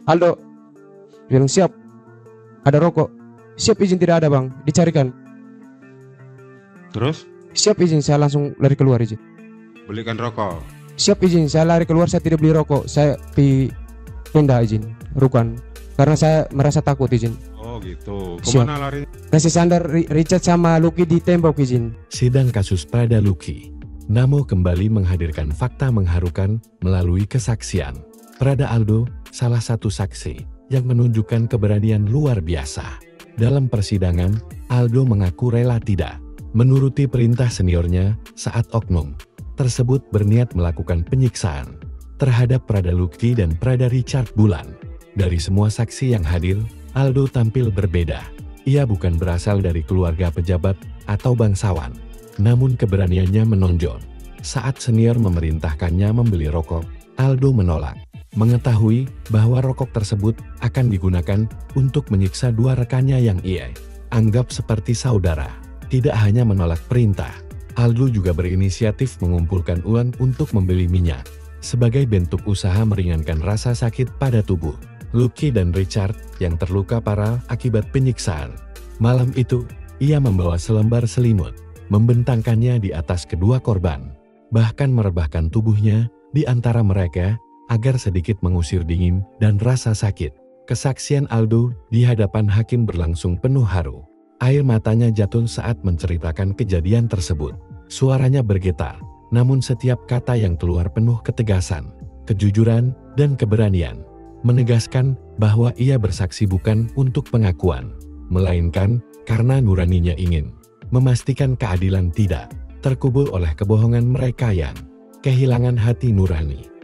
Aldo bilang siap, ada rokok. Siap izin, tidak ada bang, dicarikan. Terus Siap izin, saya langsung lari keluar izin. belikan rokok. Siap izin, saya lari keluar, saya tidak beli rokok, saya pindah izin, rukan. Karena saya merasa takut izin. Oh gitu. Siap. Kemana lari? Kasih sandar Richard sama Lucky ditembak izin. Sidang kasus Prada Lucky. Namo kembali menghadirkan fakta mengharukan melalui kesaksian. Prada Aldo, salah satu saksi yang menunjukkan keberanian luar biasa. Dalam persidangan, Aldo mengaku rela tidak menuruti perintah seniornya saat oknum tersebut berniat melakukan penyiksaan terhadap Prada Lucky dan Prada Richard Bulan. Dari semua saksi yang hadir, Aldo tampil berbeda. Ia bukan berasal dari keluarga pejabat atau bangsawan, namun keberaniannya menonjol. Saat senior memerintahkannya membeli rokok, Aldo menolak. Mengetahui bahwa rokok tersebut akan digunakan untuk menyiksa dua rekannya yang ia anggap seperti saudara. Tidak hanya menolak perintah, Aldo juga berinisiatif mengumpulkan uang untuk membeli minyak sebagai bentuk usaha meringankan rasa sakit pada tubuh Lucky dan Richard yang terluka parah akibat penyiksaan. Malam itu, ia membawa selembar selimut, membentangkannya di atas kedua korban, bahkan merebahkan tubuhnya di antara mereka agar sedikit mengusir dingin dan rasa sakit. Kesaksian Aldo di hadapan hakim berlangsung penuh haru. Air matanya jatuh saat menceritakan kejadian tersebut. Suaranya bergetar, namun setiap kata yang keluar penuh ketegasan, kejujuran, dan keberanian. Menegaskan bahwa ia bersaksi bukan untuk pengakuan, melainkan karena nuraninya ingin memastikan keadilan tidak terkubur oleh kebohongan mereka yang kehilangan hati nurani.